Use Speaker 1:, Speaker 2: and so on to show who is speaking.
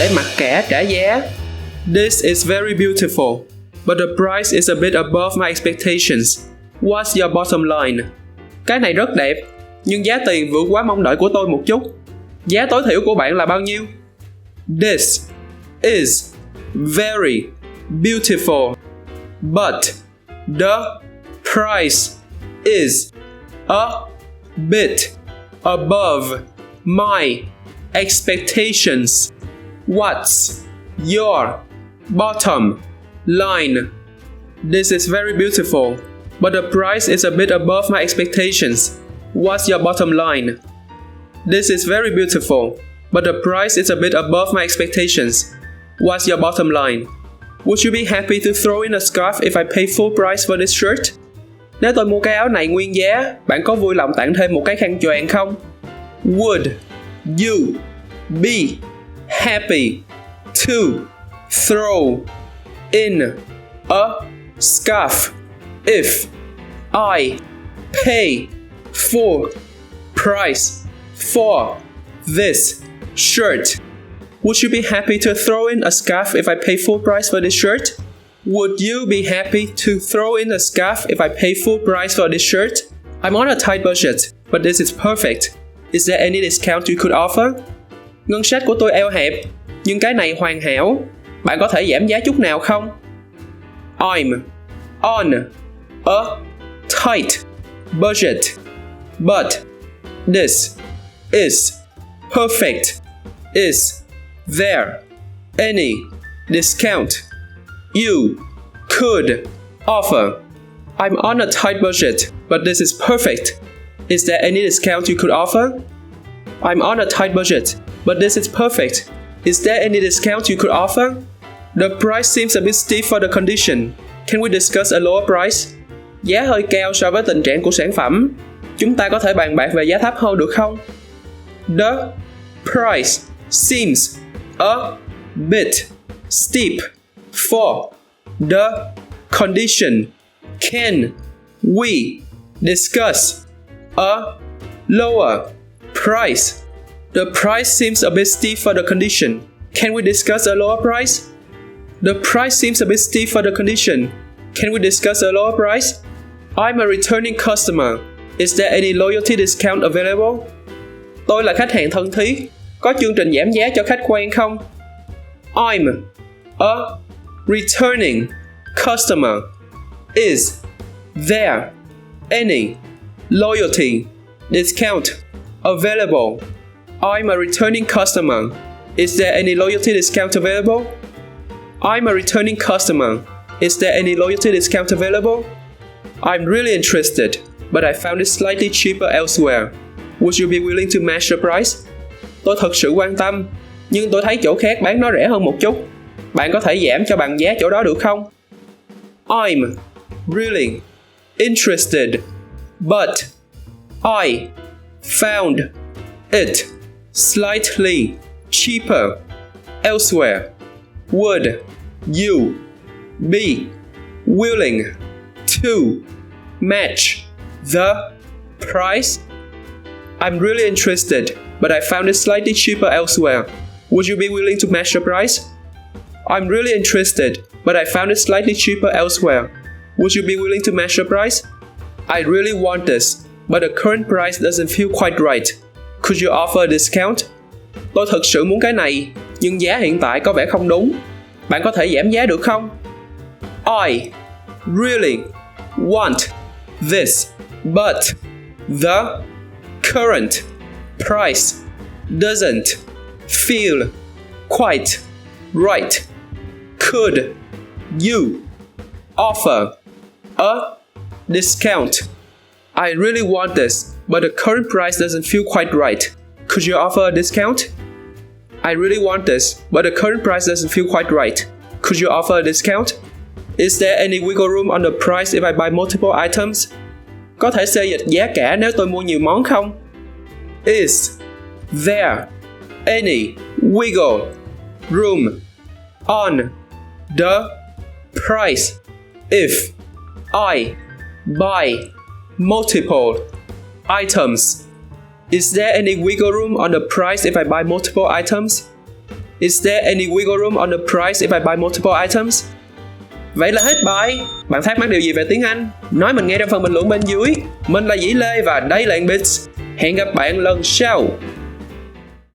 Speaker 1: để mặc cả trả giá. This is very beautiful, but the price is a bit above my expectations. What's your bottom line? Cái này rất đẹp, nhưng giá tiền vượt quá mong đợi của tôi một chút. Giá tối thiểu của bạn là bao nhiêu? This is very beautiful, but the price is a bit above my expectations. What's your bottom line? This is very beautiful, but the price is a bit above my expectations. What's your bottom line? This is very beautiful, but the price is a bit above my expectations. What's your bottom line? Would you be happy to throw in a scarf if I pay full price for this shirt? Nếu tôi mua cái áo này nguyên giá, bạn có vui lòng tặng thêm một cái khăn choàng không? Would you be happy to throw in a scarf if I pay full price for this shirt? Would you be happy to throw in a scarf if I pay full price for this shirt? Would you be happy to throw in a scarf if I pay full price for this shirt? I'm on a tight budget, but this is perfect. Is there any discount you could offer? Ngân sách của tôi eo hẹp, nhưng cái này hoàn hảo. Bạn có thể giảm giá chút nào không? I'm on a tight budget, but this is perfect. Is there any discount you could offer? I'm on a tight budget, but this is perfect. Is there any discount you could offer? I'm on a tight budget, but this is perfect. Is there any discount you could offer? The price seems a bit steep for the condition. Can we discuss a lower price? Giá hơi cao so với tình trạng của sản phẩm. Chúng ta có thể bàn bạc về giá thấp hơn được không? The price seems a bit steep for the condition. Can we discuss a lower price? The price seems a bit steep for the condition. Can we discuss a lower price? The price seems a bit steep for the condition. Can we discuss a lower price? I'm a returning customer. Is there any loyalty discount available? Tôi là khách hàng thân thiết. Có chương trình giảm giá cho khách quen không? I'm a returning customer. Is there any loyalty discount available? I'm a returning customer. Is there any loyalty discount available? I'm a returning customer. Is there any loyalty discount available? I'm really interested, but I found it slightly cheaper elsewhere. Would you be willing to match the price? Tôi thật sự quan tâm, nhưng tôi thấy chỗ khác bán nó rẻ hơn một chút. Bạn có thể giảm cho bằng giá chỗ đó được không? I'm really interested, but I found it slightly cheaper elsewhere. Would you be willing to match the price? I'm really interested, but I found it slightly cheaper elsewhere. Would you be willing to match the price? I'm really interested, but I found it slightly cheaper elsewhere. Would you be willing to match the price? I really want this, but the current price doesn't feel quite right. Could you offer a discount? Tôi thực sự muốn cái này, nhưng giá hiện tại có vẻ không đúng. Bạn có thể giảm giá được không? I really want this, but the current price doesn't feel quite right. Could you offer a discount? I really want this, but the current price doesn't feel quite right. Could you offer a discount? I really want this, but the current price doesn't feel quite right. Could you offer a discount? Is there any wiggle room on the price if I buy multiple items? Có thể xê dịch giá cả nếu tôi mua nhiều món không? Is there any wiggle room on the price if I buy multiple items? Is there any wiggle room on the price if I buy multiple items? Is there any wiggle room on the price if I buy multiple items? Vậy là hết bài. Bạn thắc mắc điều gì về tiếng Anh? Nói mình nghe trong phần bình luận bên dưới. Mình là Dĩ Lê và đây là EngBits. Hẹn gặp bạn lần sau.